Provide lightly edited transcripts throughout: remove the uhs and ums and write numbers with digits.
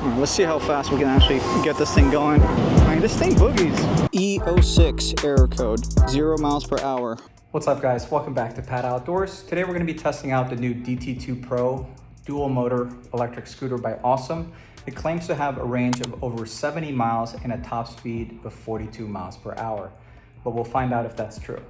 All right, let's see how fast we can actually get this thing going. I mean, this thing boogies. E06 error code, 0 miles per hour. What's up guys, welcome back to Pat Outdoors. Today we're gonna be testing out the new DT2 Pro dual motor electric scooter by Ausom. It claims to have a range of over 70 miles and a top speed of 42 miles per hour, but we'll find out if that's true.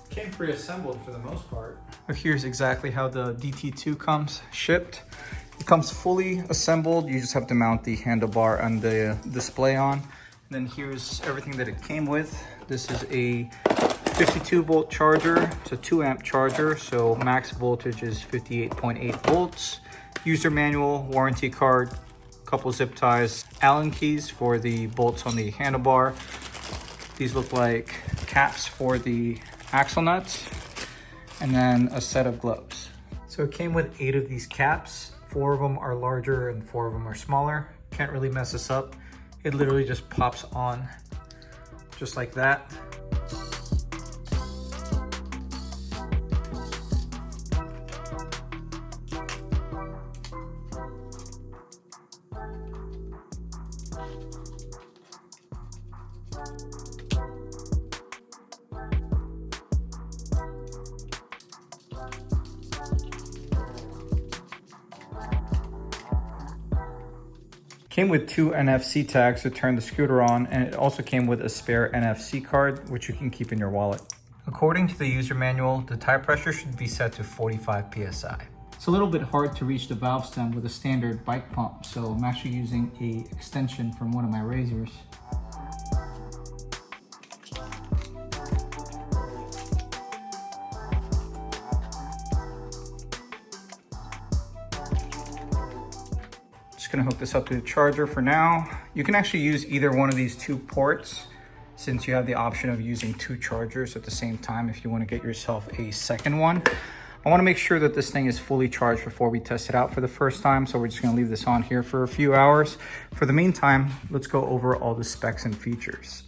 Came pre-assembled for the most part. Here's exactly how the DT2 comes shipped. It comes fully assembled. You just have to mount the handlebar and the display on. And then here's everything that it came with. This is a 52 volt charger. It's a 2 amp charger, so max voltage is 58.8 volts. User manual, warranty card, couple zip ties, Allen keys for the bolts on the handlebar. These look like caps for the axle nuts, and then a set of gloves. So it came with 8 of these caps. 4 of them are larger and 4 of them are smaller. Can't really mess this up. It literally just pops on just like that. Came with 2 NFC tags to turn the scooter on, and it also came with a spare NFC card, which you can keep in your wallet. According to the user manual, the tire pressure should be set to 45 PSI. It's a little bit hard to reach the valve stem with a standard bike pump, so I'm actually using an extension from one of my razors. Gonna hook this up to the charger for now. You can actually use either one of these 2 ports, since you have the option of using 2 chargers at the same time if you want to get yourself a second one. I want to make sure that this thing is fully charged before we test it out for the first time, so we're just going to leave this on here for a few hours. For the meantime, let's go over all the specs and features.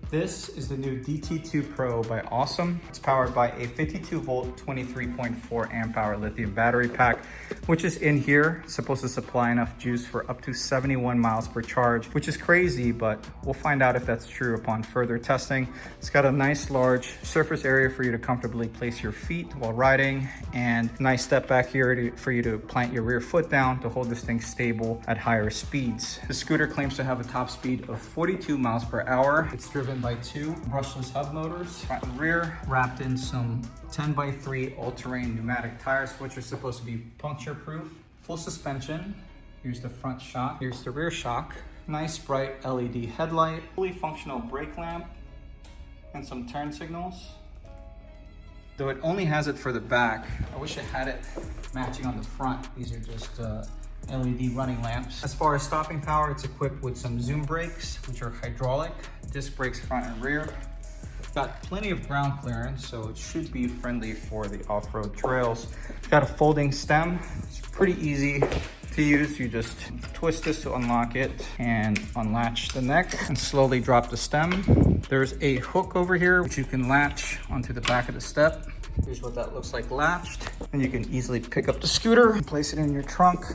This is the new DT2 Pro by Ausom. It's powered by a 52 volt, 23.4 amp hour lithium battery pack, which is in here. It's supposed to supply enough juice for up to 71 miles per charge, which is crazy, but we'll find out if that's true upon further testing. It's got a nice large surface area for you to comfortably place your feet while riding, and nice step back here for you to plant your rear foot down to hold this thing stable at higher speeds. The scooter claims to have a top speed of 42 miles per hour. It's driven by 2 brushless hub motors, front and rear, wrapped in some 10x3 all-terrain pneumatic tires, which are supposed to be puncture-proof. Full suspension. Here's the front shock. Here's the rear shock. Nice bright LED headlight, fully functional brake lamp, and some turn signals. Though it only has it for the back, I wish it had it matching on the front. These are just LED running lamps. As far as stopping power, it's equipped with some zoom brakes, which are hydraulic, disc brakes front and rear. Got plenty of ground clearance, so it should be friendly for the off-road trails. Got a folding stem. It's pretty easy to use. You just twist this to unlock it and unlatch the neck and slowly drop the stem. There's a hook over here, which you can latch onto the back of the step. Here's what that looks like latched. And you can easily pick up the scooter and place it in your trunk.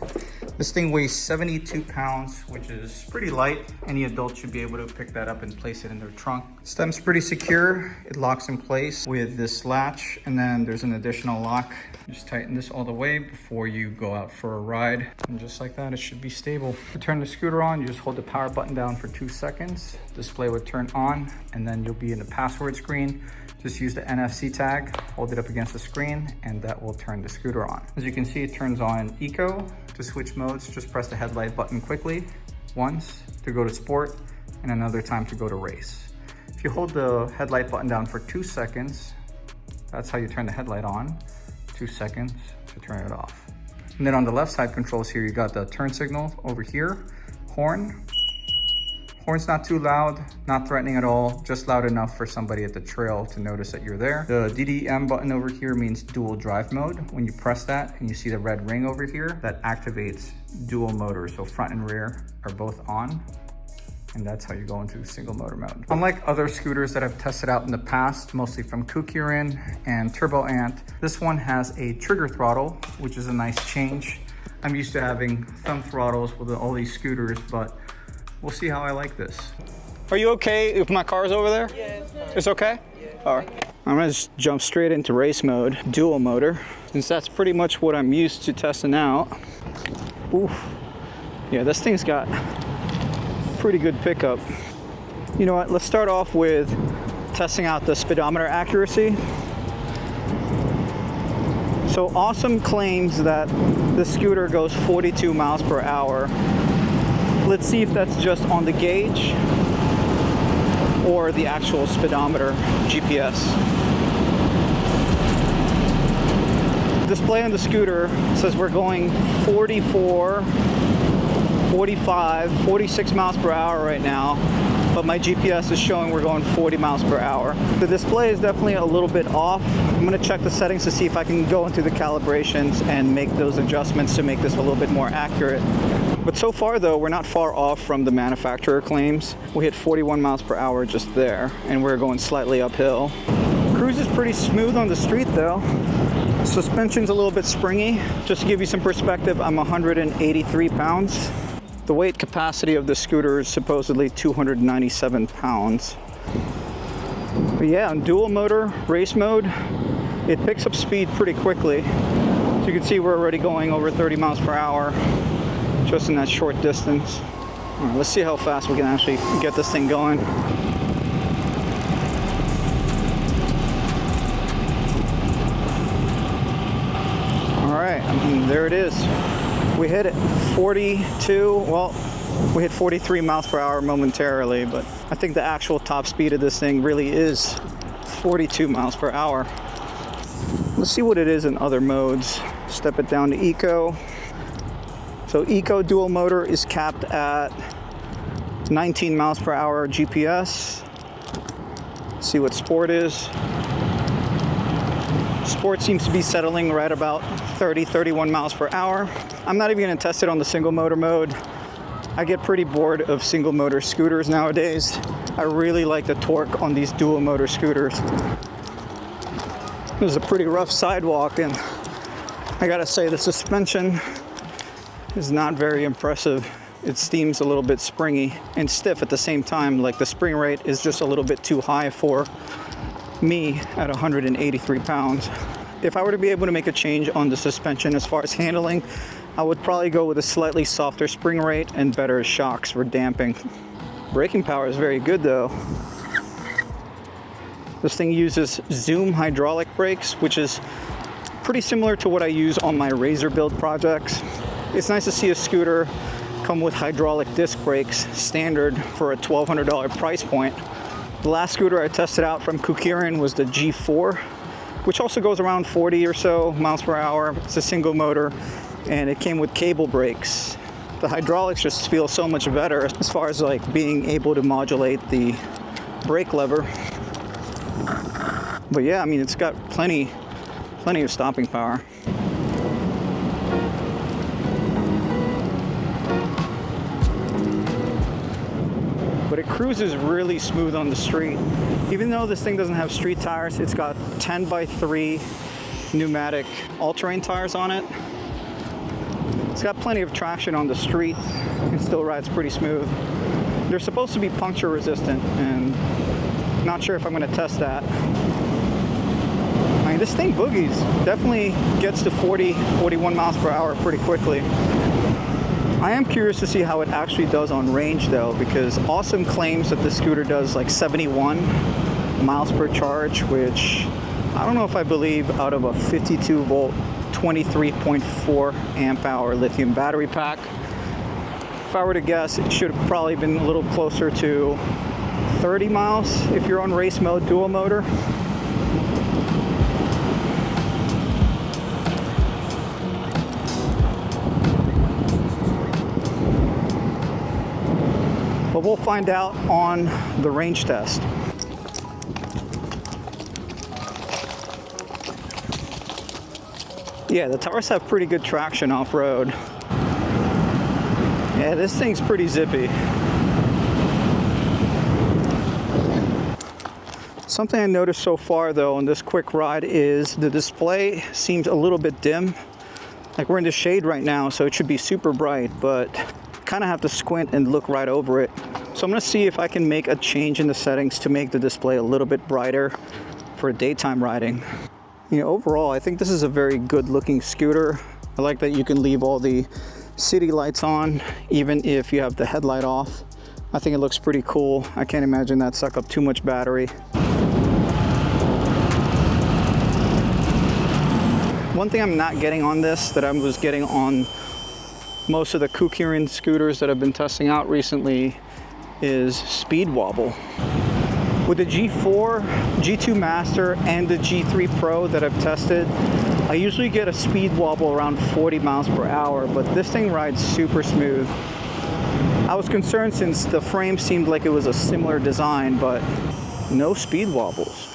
This thing weighs 72 pounds, which is pretty light. Any adult should be able to pick that up and place it in their trunk. Stem's pretty secure. It locks in place with this latch, and then there's an additional lock. Just tighten this all the way before you go out for a ride. And just like that, it should be stable. To turn the scooter on, you just hold the power button down for 2 seconds. Display would turn on, and then you'll be in the password screen. Just use the NFC tag, hold it up against the screen, and that will turn the scooter on. As you can see, it turns on eco. To switch modes, just press the headlight button quickly, once to go to sport, and another time to go to race. If you hold the headlight button down for 2 seconds, that's how you turn the headlight on. 2 seconds to turn it off. And then on the left side controls here, you got the turn signal over here, horn. Horn's not too loud, not threatening at all, just loud enough for somebody at the trail to notice that you're there. The DDM button over here means dual drive mode. When you press that and you see the red ring over here, that activates dual motor. So front and rear are both on. And that's how you go into single motor mode. Unlike other scooters that I've tested out in the past, mostly from Kukirin and Turbo Ant, this one has a trigger throttle, which is a nice change. I'm used to having thumb throttles with all these scooters, but we'll see how I like this. Are you okay if my car's over there? Yeah, it's fine. It's okay? Yeah. All right. I'm gonna just jump straight into race mode, dual motor, since that's pretty much what I'm used to testing out. Oof. Yeah, this thing's got pretty good pickup. You know what, let's start off with testing out the speedometer accuracy. So Ausom claims that the scooter goes 42 miles per hour. Let's see if that's just on the gauge or the actual speedometer GPS. Display on the scooter says we're going 44, 45, 46 miles per hour right now, but my GPS is showing we're going 40 miles per hour. The display is definitely a little bit off. I'm gonna check the settings to see if I can go into the calibrations and make those adjustments to make this a little bit more accurate. But so far though, we're not far off from the manufacturer claims. We hit 41 miles per hour just there, and we're going slightly uphill. Cruise is pretty smooth on the street though. Suspension's a little bit springy. Just to give you some perspective, I'm 183 pounds. The weight capacity of the scooter is supposedly 297 pounds. But yeah, on dual motor, race mode, it picks up speed pretty quickly. So you can see we're already going over 30 miles per hour just in that short distance. All right, let's see how fast we can actually get this thing going. All right, there it is. We hit it 42, well, we hit 43 miles per hour momentarily, but I think the actual top speed of this thing really is 42 miles per hour. Let's see what it is in other modes. Step it down to Eco. So Eco dual motor is capped at 19 miles per hour GPS. Let's see what Sport is. Sport seems to be settling right about 30, 31 miles per hour. I'm not even gonna test it on the single motor mode. I get pretty bored of single motor scooters nowadays. I really like the torque on these dual motor scooters. This is a pretty rough sidewalk, and I gotta say the suspension is not very impressive. It seems a little bit springy and stiff at the same time. Like the spring rate is just a little bit too high for me at 183 pounds. If I were to be able to make a change on the suspension as far as handling, I would probably go with a slightly softer spring rate and better shocks for damping. Braking power is very good though. This thing uses Zoom hydraulic brakes, which is pretty similar to what I use on my Razor build projects. It's nice to see a scooter come with hydraulic disc brakes standard for a $1,200 price point. The last scooter I tested out from Kukirin was the G4, which also goes around 40 or so miles per hour. It's a single motor, and it came with cable brakes. The hydraulics just feel so much better as far as like being able to modulate the brake lever. But yeah, I mean, it's got plenty of stopping power. But it cruises really smooth on the street. Even though this thing doesn't have street tires, it's got 10x3 pneumatic all-terrain tires on it. It's got plenty of traction on the street and still rides pretty smooth. They're supposed to be puncture resistant, and not sure if I'm gonna test that. I mean, this thing boogies. Definitely gets to 40, 41 miles per hour pretty quickly. I am curious to see how it actually does on range though, because Ausom claims that the scooter does like 71 miles per charge, which I don't know if I believe out of a 52 volt, 23.4 amp hour lithium battery pack. If I were to guess, it should have probably been a little closer to 30 miles if you're on race mode dual motor. But we'll find out on the range test. Yeah, the tires have pretty good traction off-road. Yeah, this thing's pretty zippy. Something I noticed so far though on this quick ride is the display seems a little bit dim. Like we're in the shade right now, so it should be super bright, but kind of have to squint and look right over it. So I'm gonna see if I can make a change in the settings to make the display a little bit brighter for daytime riding. You know, overall, I think this is a very good looking scooter. I like that you can leave all the city lights on, even if you have the headlight off. I think it looks pretty cool. I can't imagine that suck up too much battery. One thing I'm not getting on this that I was getting on most of the Kukirin scooters that I've been testing out recently is speed wobble. With the G4, G2 Master, and the G3 Pro that I've tested, I usually get a speed wobble around 40 miles per hour, but this thing rides super smooth. I was concerned since the frame seemed like it was a similar design, but no speed wobbles.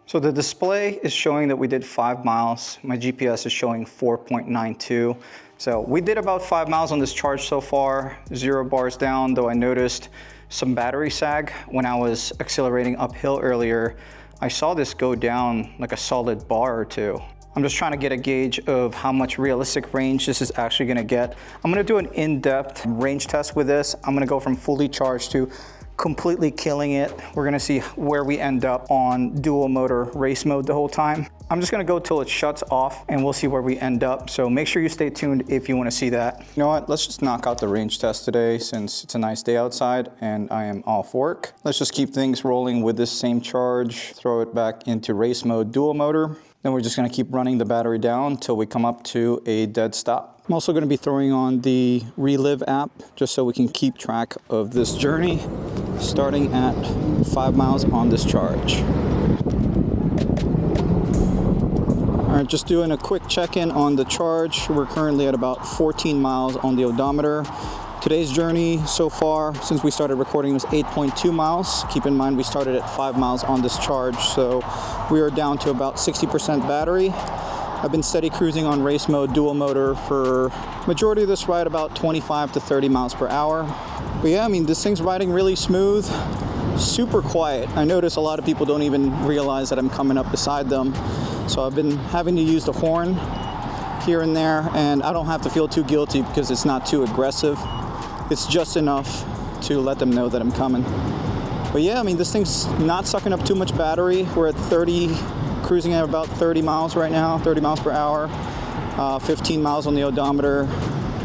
So the display is showing that we did 5 miles. My GPS is showing 4.92. So we did about 5 miles on this charge so far, 0 bars down, though I noticed some battery sag when I was accelerating uphill earlier. I saw this go down like a solid bar or 2. I'm just trying to get a gauge of how much realistic range this is actually gonna get. I'm gonna do an in-depth range test with this. I'm gonna go from fully charged to completely killing it. We're gonna see where we end up on dual motor race mode the whole time. I'm just gonna go till it shuts off and we'll see where we end up. So make sure you stay tuned if you wanna see that. You know what, let's just knock out the range test today since it's a nice day outside and I am off work. Let's just keep things rolling with this same charge, throw it back into race mode dual motor. Then we're just gonna keep running the battery down until we come up to a dead stop. I'm also gonna be throwing on the Relive app just so we can keep track of this journey, starting at 5 miles on this charge. All right, just doing a quick check-in on the charge. We're currently at about 14 miles on the odometer. Today's journey so far, since we started recording, was 8.2 miles. Keep in mind, we started at 5 miles on this charge, so we are down to about 60% battery. I've been steady cruising on race mode, dual motor for majority of this ride, about 25 to 30 miles per hour. But yeah, I mean, this thing's riding really smooth, super quiet. I notice a lot of people don't even realize that I'm coming up beside them. So I've been having to use the horn here and there, and I don't have to feel too guilty because it's not too aggressive. It's just enough to let them know that I'm coming. But yeah, I mean, this thing's not sucking up too much battery. We're at 30, cruising at about 30 miles right now, 30 miles per hour, 15 miles on the odometer.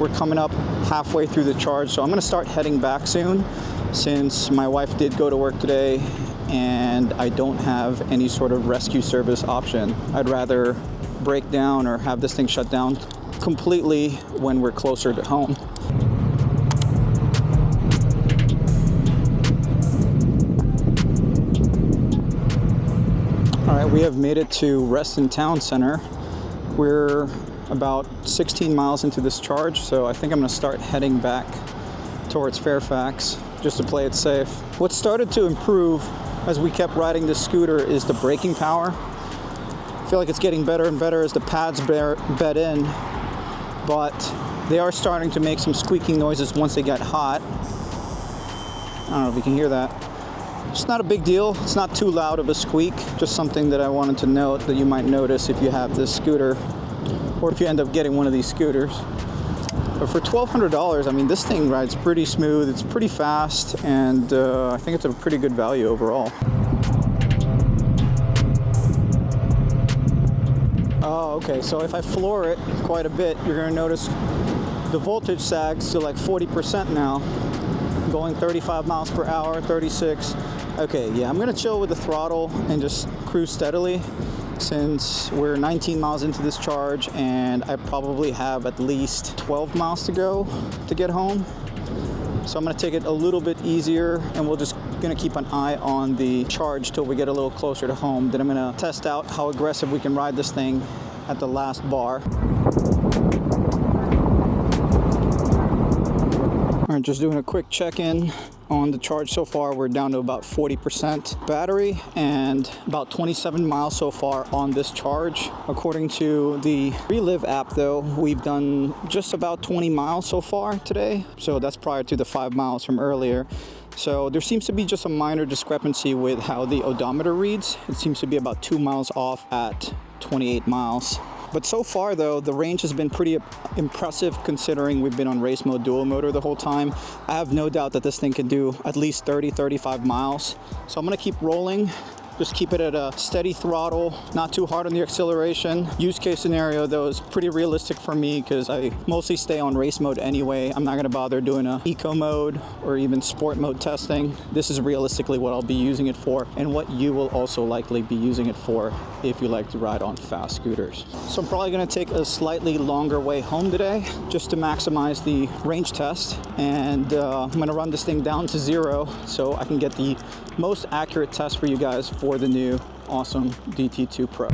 We're coming up halfway through the charge, so I'm gonna start heading back soon since my wife did go to work today and I don't have any sort of rescue service option. I'd rather break down or have this thing shut down completely when we're closer to home. All right, we have made it to Reston Town Center. We're about 16 miles into this charge, so I think I'm gonna start heading back towards Fairfax just to play it safe. What started to improve as we kept riding this scooter is the braking power. I feel like it's getting better and better as the pads bed in, but they are starting to make some squeaking noises once they get hot. I don't know if you can hear that. It's not a big deal. It's not too loud of a squeak, just something that I wanted to note that you might notice if you have this scooter or if you end up getting one of these scooters. But for $1,200, I mean, this thing rides pretty smooth, it's pretty fast, and I think it's a pretty good value overall. Oh, okay, so if I floor it quite a bit, you're gonna notice the voltage sags to like 40% now, going 35 miles per hour, 36. Okay, yeah, I'm gonna chill with the throttle and just cruise steadily since we're 19 miles into this charge and I probably have at least 12 miles to go to get home. So I'm gonna take it a little bit easier and we're just gonna keep an eye on the charge till we get a little closer to home. Then I'm gonna test out how aggressive we can ride this thing at the last bar. All right, just doing a quick check-in on the charge so far. We're down to about 40% battery and about 27 miles so far on this charge. According to the Relive app though, we've done just about 20 miles so far today. So that's prior to the 5 miles from earlier. So there seems to be just a minor discrepancy with how the odometer reads. It seems to be about 2 miles off at 28 miles. But so far though, the range has been pretty impressive considering we've been on race mode dual motor the whole time. I have no doubt that this thing can do at least 30-35 miles. So I'm gonna keep rolling. Just keep it at a steady throttle, not too hard on the acceleration. Use case scenario though is pretty realistic for me because I mostly stay on race mode anyway. I'm not gonna bother doing a eco mode or even sport mode testing. This is realistically what I'll be using it for and what you will also likely be using it for if you like to ride on fast scooters. So I'm probably gonna take a slightly longer way home today just to maximize the range test. And I'm gonna run this thing down to 0 so I can get the most accurate test for you guys for the new Ausom DT2 Pro.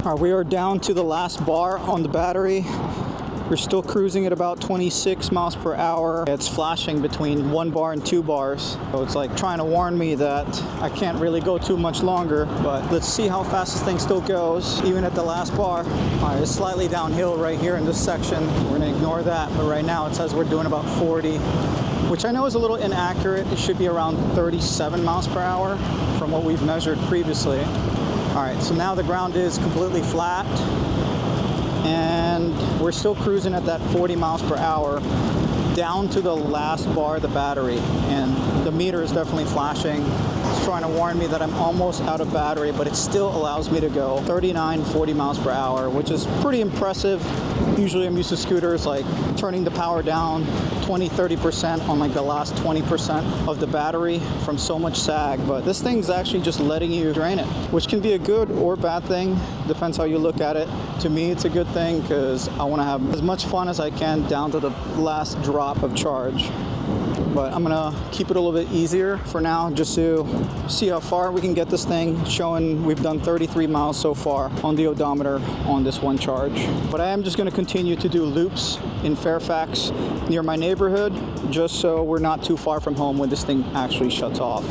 All right, we are down to the last bar on the battery. We're still cruising at about 26 miles per hour. It's flashing between 1 bar and 2 bars. So it's like trying to warn me that I can't really go too much longer, but let's see how fast this thing still goes, even at the last bar. All right, it's slightly downhill right here in this section. We're gonna ignore that, but right now it says we're doing about 40, which I know is a little inaccurate. It should be around 37 miles per hour from what we've measured previously. All right, so now the ground is completely flat and we're still cruising at that 40 miles per hour down to the last bar of the battery, and the meter is definitely flashing. It's trying to warn me that I'm almost out of battery, but it still allows me to go 39-40 miles per hour, which is pretty impressive. Usually I'm used to scooters like turning the power down 20-30% on like the last 20% of the battery from so much sag, but this thing's actually just letting you drain it, which can be a good or bad thing, depends how you look at it. To me it's a good thing because I want to have as much fun as I can down to the last drop of charge. But I'm gonna keep it a little bit easier for now just to see how far we can get this thing, showing we've done 33 miles so far on the odometer on this one charge. But I am just gonna continue to do loops in Fairfax near my neighborhood just so we're not too far from home when this thing actually shuts off.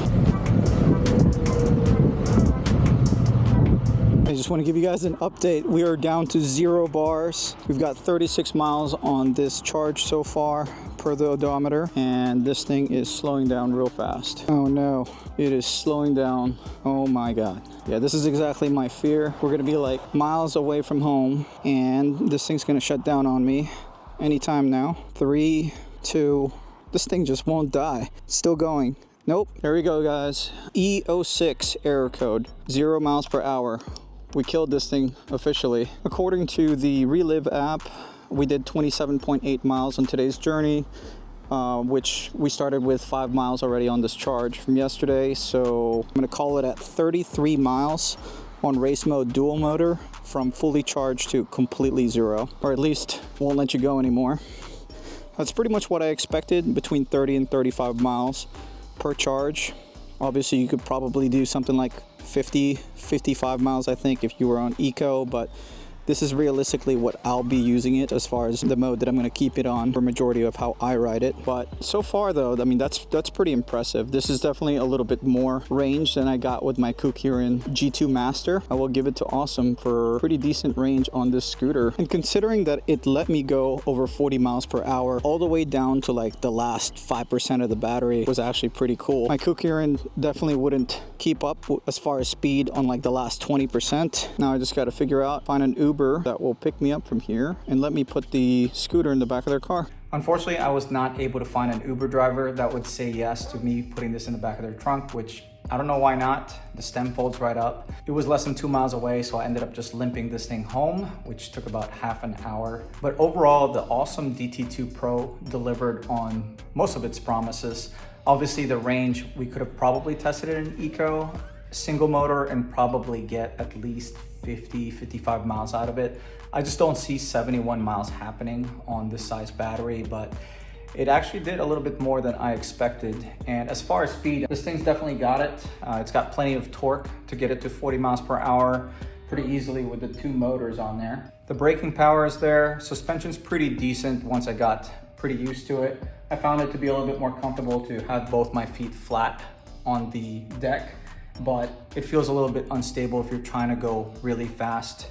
I just want to give you guys an update. We are down to 0 bars. We've got 36 miles on this charge so far per the odometer, and this thing is slowing down real fast. Oh no, it is slowing down. Oh my God. Yeah, this is exactly my fear. We're gonna be like miles away from home and this thing's gonna shut down on me anytime now. 3, 2, this thing just won't die. It's still going. Nope. There we go, guys. E06 error code, 0 miles per hour. We killed this thing officially. According to the Relive app, we did 27.8 miles on today's journey, which we started with 5 miles already on this charge from yesterday. So I'm gonna call it at 33 miles on race mode dual motor from fully charged to completely 0, or at least won't let you go anymore. That's pretty much what I expected, between 30 and 35 miles per charge. Obviously you could probably do something like 50-55 miles, I think, if you were on eco, but this is realistically what I'll be using it as far as the mode that I'm going to keep it on for majority of how I ride it. But so far though, I mean, that's pretty impressive. This is definitely a little bit more range than I got with my Kukirin G2 Master. I will give it to Ausom for pretty decent range on this scooter. And considering that it let me go over 40 miles per hour all the way down to like the last 5% of the battery was actually pretty cool. My Kukirin definitely wouldn't keep up as far as speed on like the last 20%. Now I just got to figure out, find an Uber that will pick me up from here and let me put the scooter in the back of their car. Unfortunately, I was not able to find an Uber driver that would say yes to me putting this in the back of their trunk, which I don't know why not. The stem folds right up. It was less than 2 miles away, so I ended up just limping this thing home, which took about half an hour. But overall, the Ausom DT2 Pro delivered on most of its promises. Obviously, the range, we could have probably tested it in eco, single motor, and probably get at least 50-55 miles out of it. I just don't see 71 miles happening on this size battery, but it actually did a little bit more than I expected. And as far as speed, this thing's definitely got it. It's got plenty of torque to get it to 40 miles per hour pretty easily with the 2 motors on there. The braking power is there. Suspension's pretty decent once I got pretty used to it. I found it to be a little bit more comfortable to have both my feet flat on the deck, but it feels a little bit unstable if you're trying to go really fast.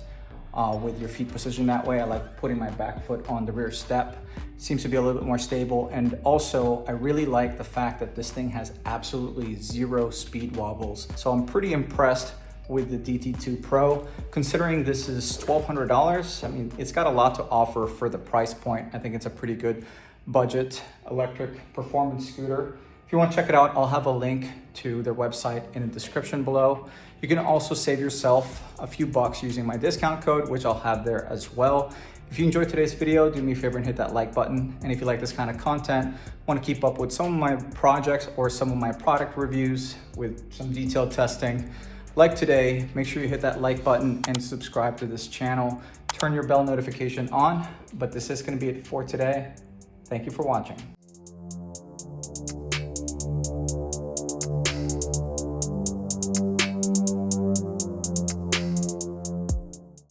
with your feet positioned that way. I like putting my back foot on the rear step. It seems to be a little bit more stable. And also, I really like the fact that this thing has absolutely zero speed wobbles. So I'm pretty impressed with the DT2 Pro. Considering this is $1,200, I mean, it's got a lot to offer for the price point. I think it's a pretty good budget electric performance scooter. If you want to check it out, I'll have a link to their website in the description below. You can also save yourself a few bucks using my discount code, which I'll have there as well. If you enjoyed today's video, do me a favor and hit that like button. And if you like this kind of content, want to keep up with some of my projects or some of my product reviews with some detailed testing, like today, make sure you hit that like button and subscribe to this channel. Turn your bell notification on, but this is going to be it for today. Thank you for watching.